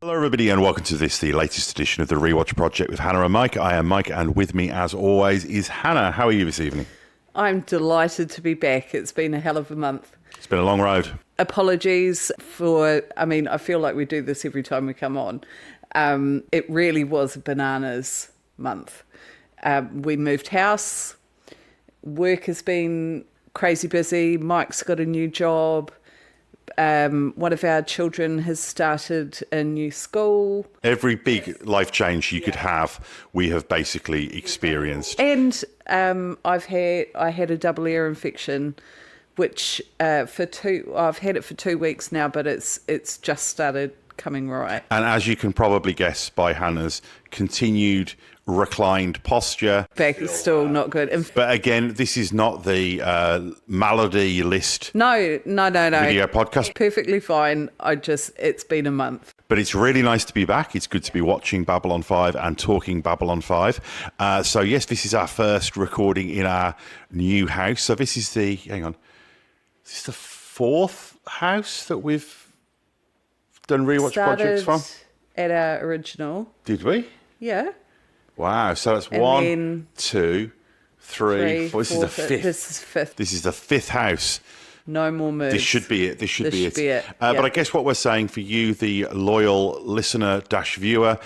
Hello everybody and welcome to the latest edition of the Rewatch Project with Hannah and Mike. I am Mike and with me as always is Hannah. How are you this evening? I'm delighted to be back. It's been a hell of a month. It's been a long road. Apologies for, I feel like we do this every time we come on. It really was a bananas month. We moved house. Work has been crazy busy. Mike's got a new job. One of our children has started a new school. Every big life change you could have, we have basically experienced. And I had a double ear infection, which I've had it for 2 weeks now, but it's just started coming right. And as you can probably guess by Hannah's continued reclined posture. Back is still not good. But again, this is not the malady list No. video podcast. Perfectly fine. It's been a month. But it's really nice to be back. It's good to be watching Babylon 5 and talking Babylon 5. So yes, this is our first recording in our new house. So this is the fourth house that we've done Rewatch projects from? At our original. Did we? Yeah. Wow. So that's And one, then 2, 3, 4. This is the fifth. This is fifth. This is the fifth house. No more moves. This should be it. This should be it. Yeah. But I guess what we're saying for you, the loyal listener-viewer,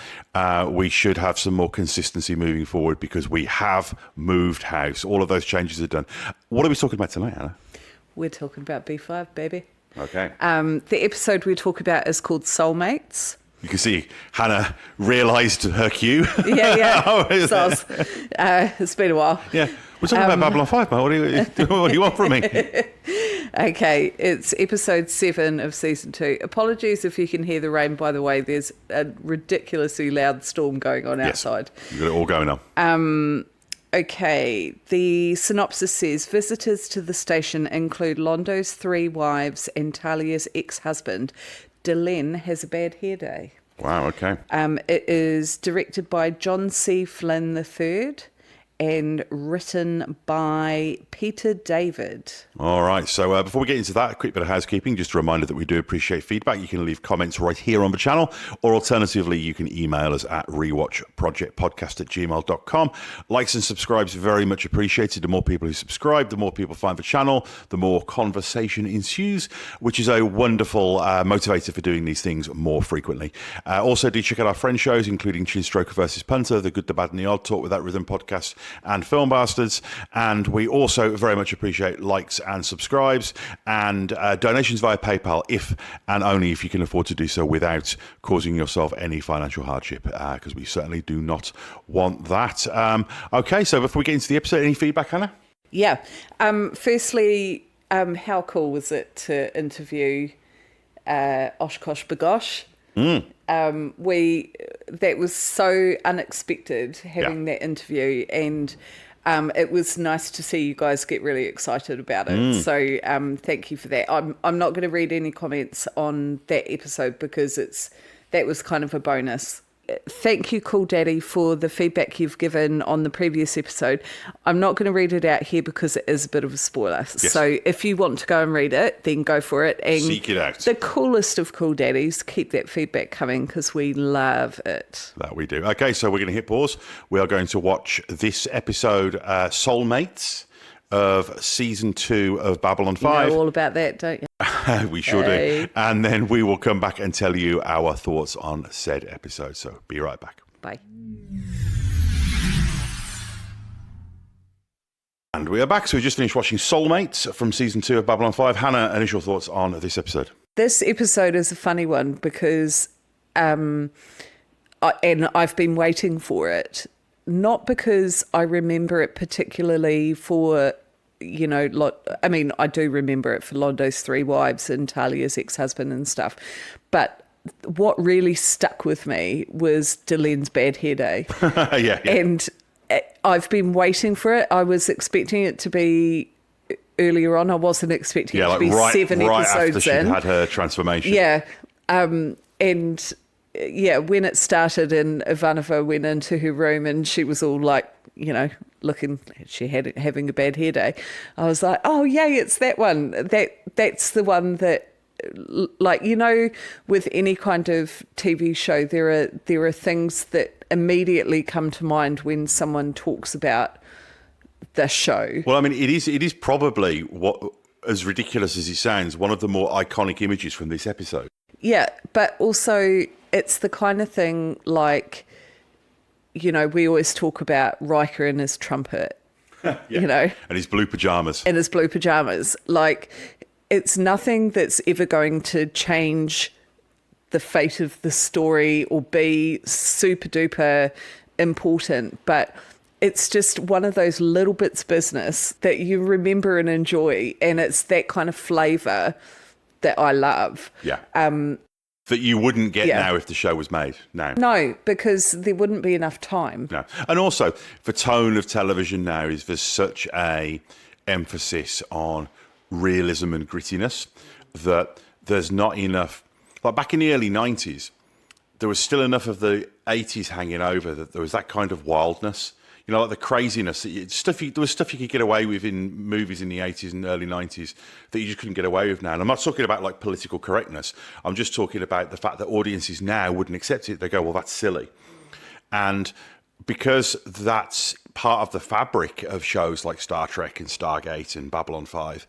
we should have some more consistency moving forward because we have moved house. All of those changes are done. What are we talking about tonight, Anna? We're talking about B5, baby. Okay. The episode we talk about is called Soulmates. You can see Hannah realised her cue. Yeah. Oh, It's been a while. Yeah. We're talking about Babylon 5, mate. What do you want from me? Okay, it's episode 7 of season 2. Apologies if you can hear the rain, by the way. There's a ridiculously loud storm going on outside. You've got it all going on. Okay, the synopsis says, visitors to the station include Londo's 3 wives and Talia's ex-husband. Delenn has a bad hair day. Wow, okay. It is directed by John C. Flynn III and written by Peter David. All right. So before we get into that, a quick bit of housekeeping. Just a reminder that we do appreciate feedback. You can leave comments right here on the channel, or alternatively, you can email us at rewatchprojectpodcast@gmail.com. Likes and subscribes very much appreciated. The more people who subscribe, the more people find the channel, the more conversation ensues, which is a wonderful motivator for doing these things more frequently. Also, do check out our friend shows, including Chin Stroker versus Punter, The Good, the Bad, and the Odd, Talk With That Rhythm podcast, and Film Bastards. And we also very much appreciate likes and subscribes and donations via PayPal if and only if you can afford to do so without causing yourself any financial hardship, because we certainly do not want that. Okay, so before we get into the episode, any feedback, Hannah? Yeah. Firstly, how cool was it to interview Oshkosh Bagosh? That was so unexpected having that interview, and it was nice to see you guys get really excited about it. So thank you for that. I'm not going to read any comments on that episode because that was kind of a bonus. Thank you, Cool Daddy, for the feedback you've given on the previous episode. I'm not going to read it out here because it is a bit of a spoiler. Yes. So if you want to go and read it, then go for it. And seek it out. The coolest of Cool Daddies, keep that feedback coming because we love it. That we do. Okay, so we're going to hit pause. We are going to watch this episode, Soulmates, of season 2 of Babylon 5. You know all about that, don't you? We sure do. And then we will come back and tell you our thoughts on said episode. So be right back. Bye. And we are back. So we just finished watching Soulmates from season 2 of Babylon 5. Hannah, initial thoughts on this episode? This episode is a funny one because and I've been waiting for it. Not because I remember it particularly for, I do remember it for Londo's 3 wives and Talia's ex-husband and stuff. But what really stuck with me was Delenn's bad hair day. Yeah. And I've been waiting for it. I was expecting it to be earlier on. I wasn't expecting it to be 7 right episodes after she in. had her transformation. Yeah. When it started and Ivanova went into her room and she was all like, looking, having a bad hair day. I was like, oh, yay, it's that one. That's the one that like, with any kind of TV show, there are things that immediately come to mind when someone talks about the show. Well, I mean, it is probably, what, as ridiculous as it sounds, one of the more iconic images from this episode. Yeah, but also it's the kind of thing like, we always talk about Riker and his trumpet, And his blue pajamas. And his blue pajamas. Like, it's nothing that's ever going to change the fate of the story or be super duper important, but it's just one of those little bits of business that you remember and enjoy, and it's that kind of flavour that I love. Yeah. That you wouldn't get now if the show was made now. No, because there wouldn't be enough time. No. And also, the tone of television now is there's such a emphasis on realism and grittiness that there's not enough. Like back in the early 90s, there was still enough of the 80s hanging over that there was that kind of wildness. Like the craziness. There was stuff you could get away with in movies in the 80s and early 90s that you just couldn't get away with now. And I'm not talking about like political correctness. I'm just talking about the fact that audiences now wouldn't accept it. They go, well, that's silly. And because that's part of the fabric of shows like Star Trek and Stargate and Babylon 5,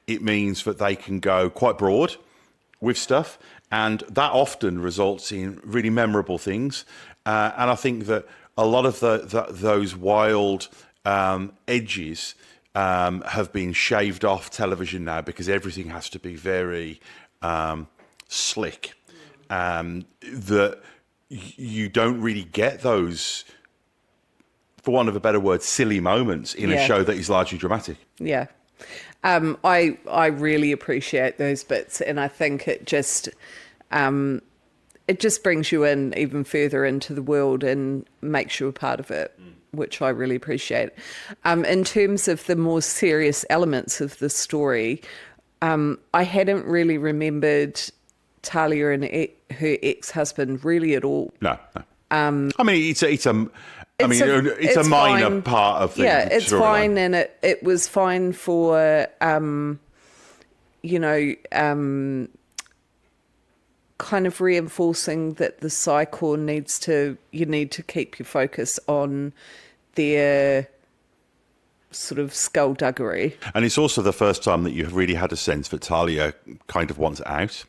it means that they can go quite broad with stuff. And that often results in really memorable things. And I think that a lot of those wild edges have been shaved off television now because everything has to be very slick. That you don't really get those, for want of a better word, silly moments in a show that is largely dramatic. Yeah. I really appreciate those bits, and I think it just brings you in even further into the world and makes you a part of it, which I really appreciate. In terms of the more serious elements of the story, I hadn't really remembered Talia and her ex-husband really at all. No. I mean, it's a minor fine part of the it's storyline. Fine, and it was fine for kind of reinforcing that the Psi Corps you need to keep your focus on their sort of skullduggery. And it's also the first time that you've really had a sense that Talia kind of wants out.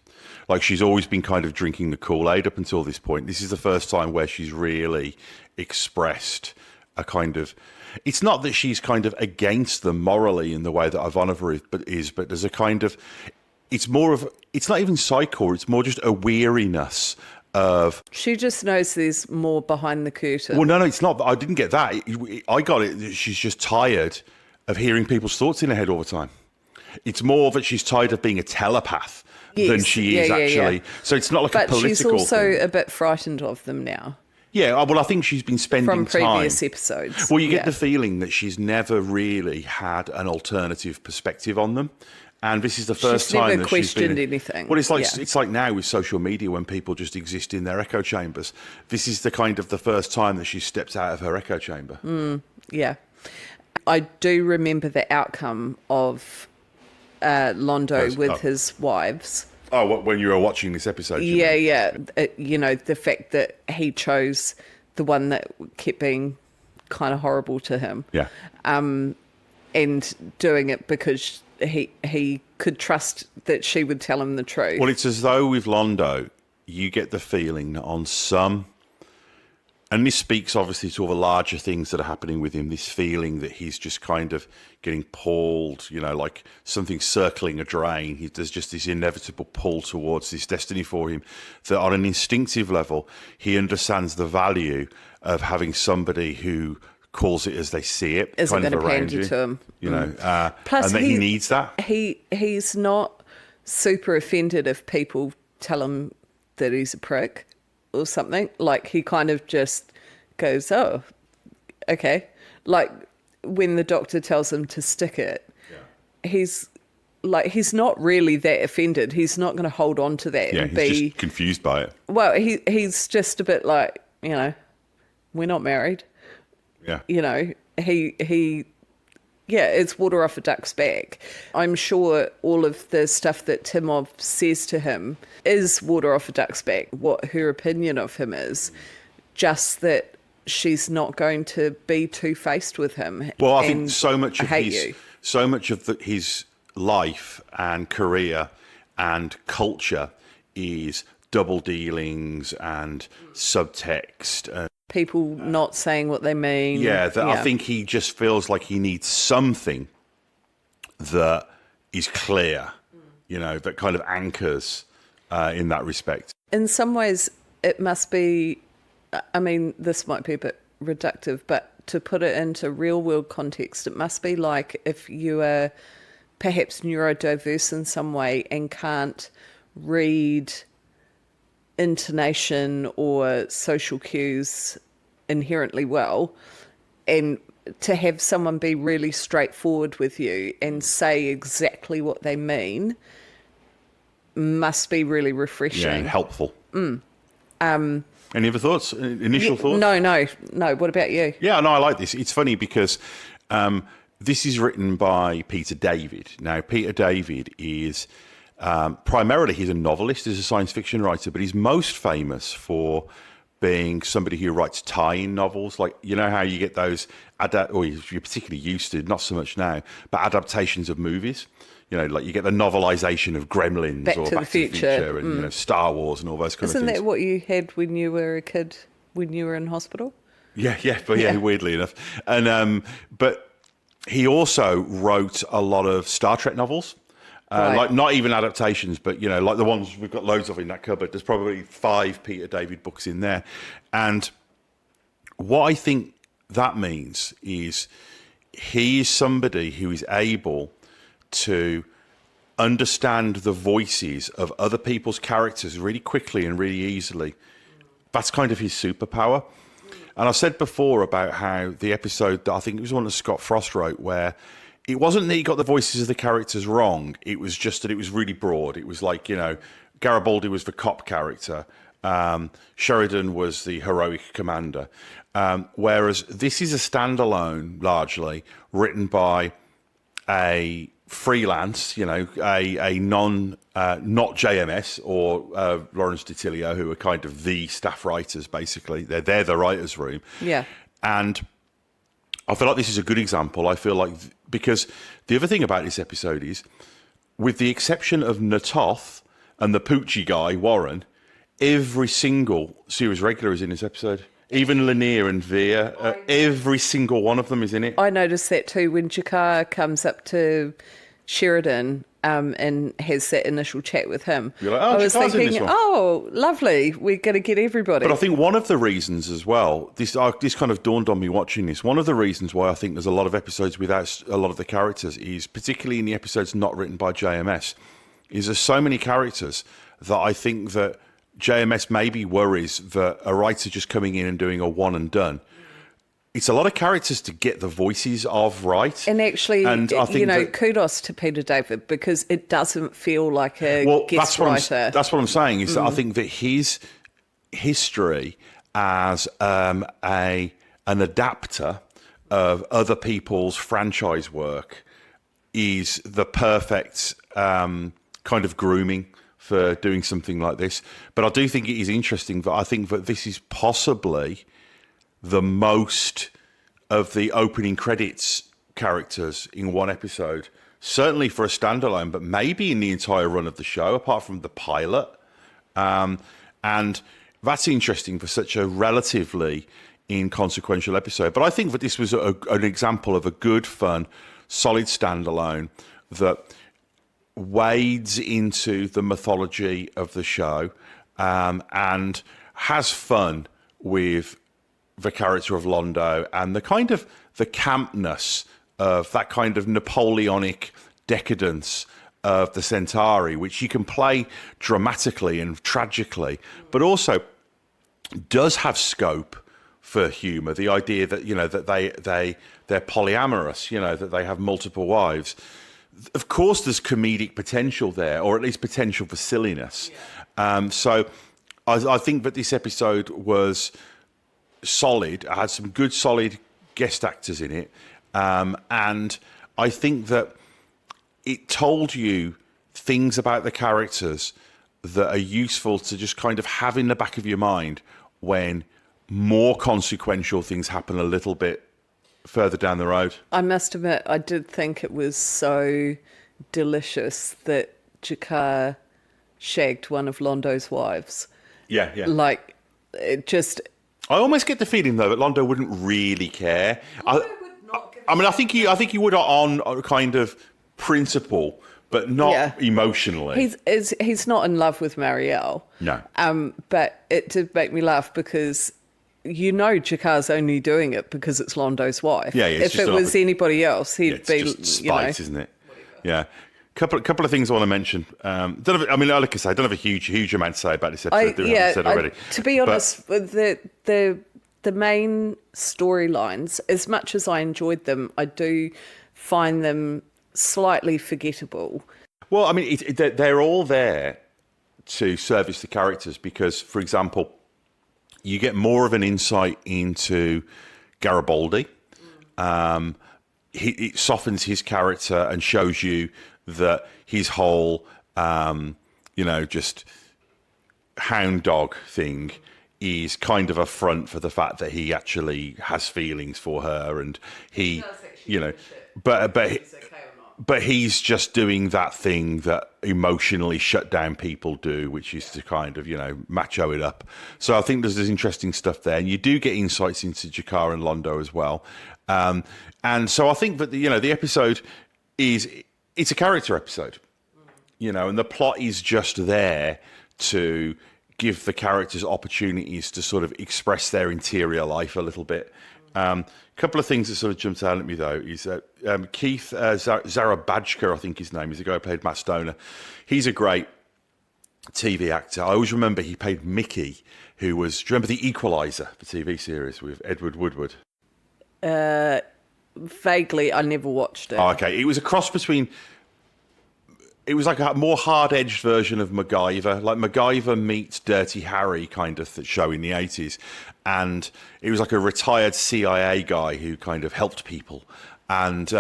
Like, she's always been kind of drinking the Kool-Aid up until this point. This is the first time where she's really expressed a kind of... It's not that she's kind of against them morally in the way that Ivanova is, but there's a kind of... It's more of... It's not even Psi Corps, it's more just a weariness of... She just knows there's more behind the curtain. Well, no, it's not. I didn't get that. I got it. She's just tired of hearing people's thoughts in her head all the time. It's more that she's tired of being a telepath than she is actually. Yeah. So it's not like a political thing. But she's also a bit frightened of them now. Yeah, well, I think she's been spending time... From previous episodes. Well, you get the feeling that she's never really had an alternative perspective on them. And this is the first time that she's never questioned anything. Well, it's like now with social media when people just exist in their echo chambers. This is the first time that she steps out of her echo chamber. Yeah. I do remember the outcome of Londo with his wives. Oh, when you were watching this episode? Yeah. The fact that he chose the one that kept being kind of horrible to him. Yeah. And doing it because he could trust that she would tell him the truth. Well, it's as though with Londo, you get the feeling that on some... And this speaks obviously to all the larger things that are happening with him, this feeling that he's just kind of getting pulled, like something circling a drain. There's just this inevitable pull towards this destiny for him, that on an instinctive level, he understands the value of having somebody who calls it as they see it, isn't kind of going to around hand it to him. Plus, and that he needs that. He's not super offended if people tell him that he's a prick or something. Like, he kind of just goes, oh, okay. Like, when the doctor tells him to stick it, he's not really that offended. He's not going to hold on to that and he's just confused by it. Well, he's just a bit like, we're not married. Yeah. He it's water off a duck's back. I'm sure all of the stuff that Timov says to him is water off a duck's back, what her opinion of him is, just that she's not going to be two-faced with him. Well, I think so much of his life and career and culture is double dealings and subtext and people not saying what they mean. I think he just feels like he needs something that is clear, that kind of anchors in that respect. In some ways, it must be, I mean, this might be a bit reductive, but to put it into real world context, it must be like if you are perhaps neurodiverse in some way and can't read intonation or social cues inherently well, and to have someone be really straightforward with you and say exactly what they mean must be really refreshing. Yeah, and helpful. Any other thoughts? Initial thoughts? No. What about you? Yeah, no, I like this. It's funny because this is written by Peter David. Now, Peter David is primarily, he's a novelist, he's a science fiction writer, but he's most famous for being somebody who writes tie-in novels. Like, you know how you get those, or you're particularly used to, not so much now, but adaptations of movies. Like you get the novelization of Gremlins Back or to the Back to the Future and Star Wars and all those kind of things. Isn't that what you had when you were a kid, when you were in hospital? Yeah, weirdly enough. And but he also wrote a lot of Star Trek novels. Right. Like not even adaptations, but like the ones we've got loads of in that cupboard. There's probably 5 Peter David books in there. And what I think that means is he is somebody who is able to understand the voices of other people's characters really quickly and really easily. That's kind of his superpower. And I said before about how the episode that I think it was one that Scott Frost wrote, where it wasn't that he got the voices of the characters wrong. It was just that it was really broad. It was like, Garibaldi was the cop character. Sheridan was the heroic commander. Whereas this is a standalone, largely, written by a freelance, a not JMS or Lawrence DiTilio, who are kind of the staff writers, basically. They're the writer's room. Yeah. And I feel like this is a good example. I feel like, because the other thing about this episode is, with the exception of Natoth and the Poochie guy, Warren, every single series regular is in this episode. Even Lanier and Veer, every single one of them is in it. I noticed that too when Jakar comes up to Sheridan and has that initial chat with him. You're like, I was thinking, in this one. Oh, lovely, we're going to get everybody. But I think one of the reasons as well, this kind of dawned on me watching this, one of the reasons why I think there's a lot of episodes without a lot of the characters is, particularly in the episodes not written by JMS, is there's so many characters that I think that JMS maybe worries that a writer just coming in and doing a one and done. It's a lot of characters to get the voices of right. And actually, and I think kudos to Peter David, because it doesn't feel like a guest writer. That's what I'm saying, is that I think that his history as an adapter of other people's franchise work is the perfect kind of grooming for doing something like this. But I do think it is interesting that I think that this is possibly the most of the opening credits characters in one episode, certainly for a standalone, but maybe in the entire run of the show, apart from the pilot. And that's interesting for such a relatively inconsequential episode. But I think that this was an example of a good, fun, solid standalone that wades into the mythology of the show and has fun with the character of Londo and the kind of the campness of that kind of Napoleonic decadence of the Centauri, which you can play dramatically and tragically, but also does have scope for humour. The idea that, that they're polyamorous, that they have multiple wives. Of course, there's comedic potential there, or at least potential for silliness. So I think that this episode was solid. I had some good, solid guest actors in it. And I think that it told you things about the characters that are useful to just kind of have in the back of your mind when more consequential things happen a little bit further down the road. I must admit, I did think it was so delicious that Jakar shagged one of Londo's wives. Yeah, yeah. Like, it just... I almost get the feeling though that Londo wouldn't really care. Londo would not give I mean, I think he would on a kind of principle, but not emotionally. He's not in love with Marielle. No. But it did make me laugh because Jakar's only doing it because it's Londo's wife. Yeah, if it was anybody else, he'd be just spite, isn't it? Yeah. Couple of things I want to mention. Like I say, I don't have a huge amount to say about this episode. I said already. To be honest, the main storylines, as much as I enjoyed them, I do find them slightly forgettable. Well, I mean, they're all there to service the characters because, for example, you get more of an insight into Garibaldi. It softens his character and shows you that his whole, just hound dog thing is kind of a front for the fact that he actually has feelings for her, and he, but he's just doing that thing that emotionally shut down people do, which is to kind of, macho it up. So I think there's interesting stuff there. And you do get insights into Jakar and Londo as well. And so I think that, the episode it's a character episode, and the plot is just there to give the characters opportunities to sort of express their interior life a little bit. A couple of things that sort of jumped out at me, though, is that Keith Zarabajka, I think his name is, the guy who played Matt Stoner. He's a great TV actor. I always remember he played Mickey, who was, do you remember The Equalizer, the TV series with Edward Woodward? Vaguely, I never watched it. Oh, okay. It was a cross between... It was like a more hard-edged version of MacGyver, like MacGyver meets Dirty Harry kind of show in the 80s. And it was like a retired CIA guy who kind of helped people. And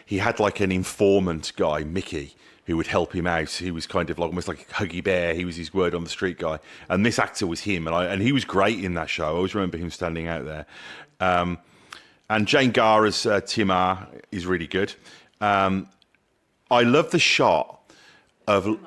he had like an informant guy, Mickey, who would help him out. He was kind of like almost like a Huggy Bear. He was his word on the street guy. And this actor was him. And he was great in that show. I always remember him standing out there. And Jane Gara's Timar is really good. I love the shot of...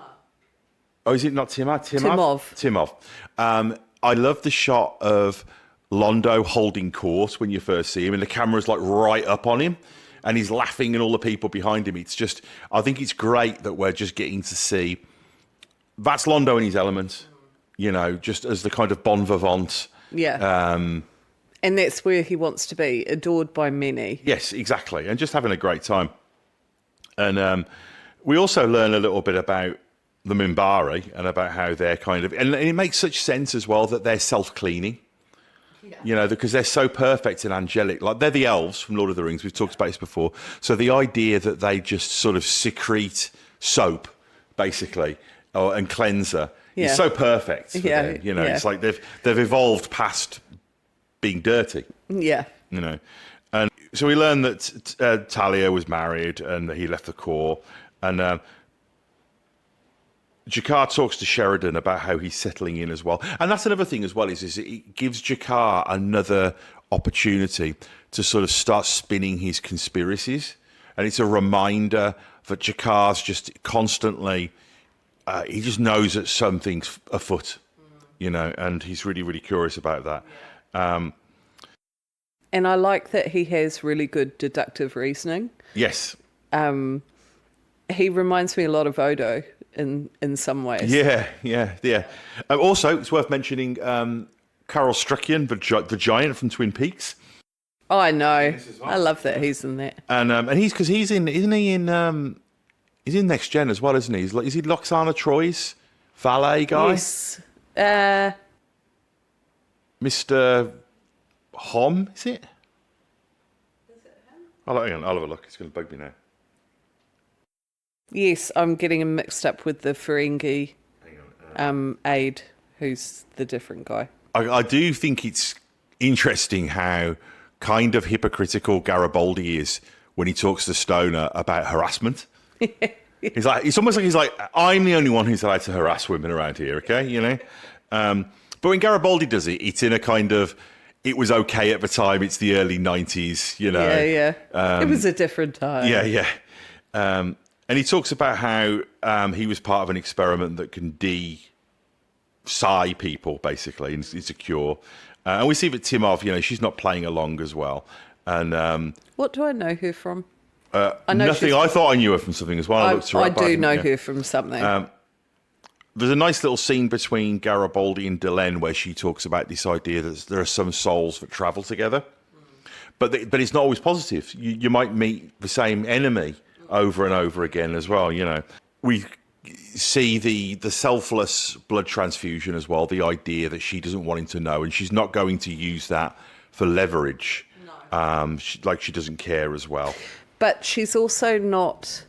Oh, is it not Timar? Timov. I love the shot of Londo holding court when you first see him, and the camera's like right up on him, and he's laughing, and all the people behind him. It's just... I think it's great that we're just getting to see... That's Londo in his element, just as the kind of bon vivant. Yeah. And that's where he wants to be, adored by many. Yes, exactly. And just having a great time. And we also learn a little bit about the Minbari and about how they're kind of... And it makes such sense as well that they're self-cleaning. Yeah. Because they're so perfect and angelic. Like, they're the elves from Lord of the Rings. We've talked about this before. So the idea that they just sort of secrete soap, basically, and cleanser is so perfect for them. It's like they've evolved past... being dirty. Yeah. And so we learned that Talia was married and that he left the Corps. And Jakar talks to Sheridan about how he's settling in as well. And that's another thing as well, is it gives Jakar another opportunity to sort of start spinning his conspiracies. And it's a reminder that Jakar's just constantly, he just knows that something's afoot, and he's really, really curious about that. And I like that he has really good deductive reasoning. Yes. He reminds me a lot of Odo in some ways. Yeah. Also, it's worth mentioning Carol Strachan, the giant from Twin Peaks. Oh, I know. Well. I love that he's in that. And he's in Next Gen as well, isn't he? Is he Loxana Troy's valet guy? Yes. Mr. Hom, is it? Is it him? I'll have a look. It's going to bug me now. Yes, I'm getting him mixed up with the Ferengi aide, who's the different guy. I do think it's interesting how kind of hypocritical Garibaldi is when he talks to Stoner about harassment. He's like, it's almost like he's like, I'm the only one who's allowed to harass women around here, okay? You know? But when Garibaldi does it, it's in a kind of, it was okay at the time, it's the early 90s, you know? Yeah. It was a different time. Yeah. And he talks about how he was part of an experiment that can Psi people, basically, and it's a cure. And we see that Timov, you know, she's not playing along as well. And what do I know her from? I know nothing. I thought I knew her from something as well. I do know her from something. There's a nice little scene between Garibaldi and Delenn where she talks about this idea that there are some souls that travel together, but it's not always positive. You might meet the same enemy over and over again as well. You know, we see the selfless blood transfusion as well. The idea that she doesn't want him to know, and she's not going to use that for leverage. No. She doesn't care as well. But she's also not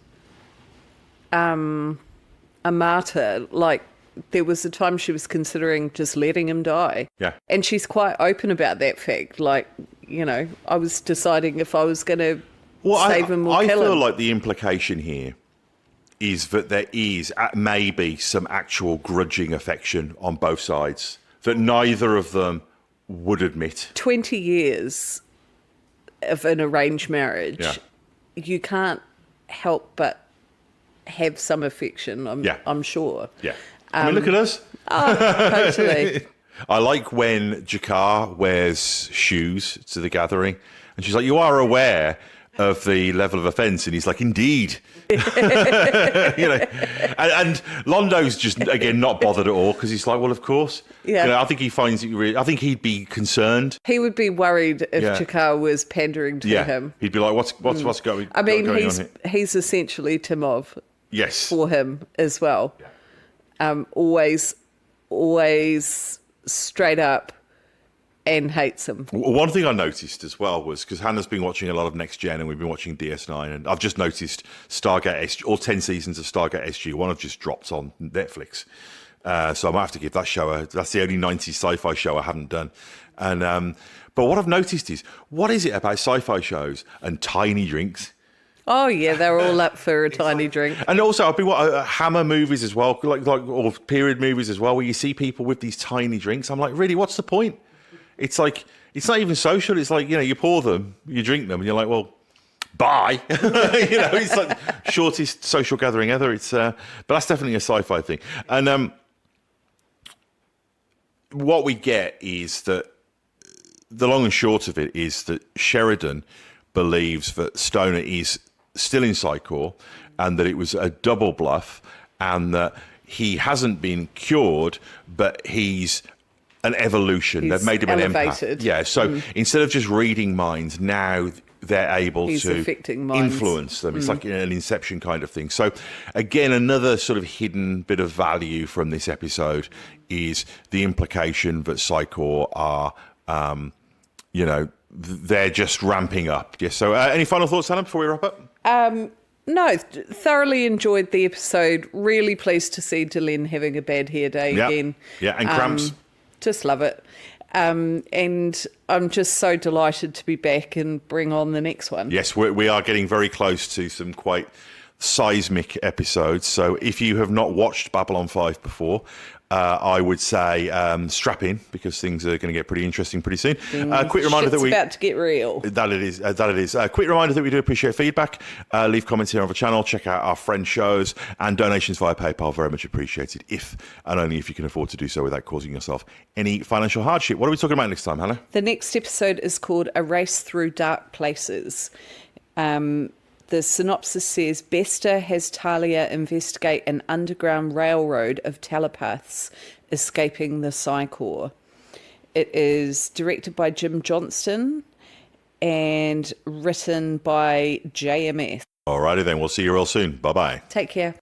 a martyr. Like, there was a time she was considering just letting him die. Yeah. And she's quite open about that fact. Like, you know, I was deciding if I was going to save him or kill him. I feel like the implication here is that there is maybe some actual grudging affection on both sides that neither of them would admit. 20 years of an arranged marriage. Yeah. You can't help but have some affection, I'm sure. Yeah. I mean, look at us. Oh, totally. I like when Jakar wears shoes to the gathering, and she's like, "You are aware of the level of offence," and he's like, "Indeed." You know, and Londo's just again not bothered at all because he's like, "Well, of course." Yeah. You know, I think he finds it really. I think he'd be concerned. He would be worried if Jakar was pandering to him. He'd be like, "What's going?" I mean, going on here? He's essentially Timov. Yes. For him as well. Yeah. Always straight up and hates him. One thing I noticed as well was, because Hannah's been watching a lot of Next Gen and we've been watching DS9, and I've just noticed Stargate SG, all 10 seasons of Stargate SG, one have just dropped on Netflix. So I might have to give that show that's the only 90s sci-fi show I haven't done. And but what I've noticed is, what is it about sci-fi shows and tiny drinks? Oh yeah, they're all up for a tiny drink. And also, I've been Hammer movies as well, like or period movies as well, where you see people with these tiny drinks. I'm like, really, what's the point? It's like, it's not even social. It's like, you know, you pour them, you drink them, and you're like, well, bye. You know, it's like shortest social gathering ever. It's but that's definitely a sci-fi thing. And what we get is that the long and short of it is that Sheridan believes that Stoner is still in Psi Corps, and that it was a double bluff, and that he hasn't been cured, but he's an evolution. They've made him elevated. An empath. Yeah, so instead of just reading minds, now they're able to influence them. It's like an Inception kind of thing. So again, another sort of hidden bit of value from this episode is the implication that Psi Corps are, you know, they're just ramping up. Yes. So any final thoughts, Hannah, before we wrap up? No, thoroughly enjoyed the episode. Really pleased to see Delenn having a bad hair day again. Yeah, and cramps. Just love it. And I'm just so delighted to be back and bring on the next one. Yes, we are getting very close to some quite seismic episodes. So if you have not watched Babylon 5 before, I would say strap in, because things are going to get pretty interesting pretty soon. Quick reminder that it's about to get real. That it is. Quick reminder that we do appreciate feedback. Leave comments here on the channel. Check out our friend shows, and donations via PayPal. Very much appreciated, if and only if you can afford to do so without causing yourself any financial hardship. What are we talking about next time, Hannah? The next episode is called A Race Through Dark Places. The synopsis says, Bester has Talia investigate an underground railroad of telepaths escaping the Psi Corps. It is directed by Jim Johnston and written by JMS. Alrighty then, we'll see you real soon. Bye-bye. Take care.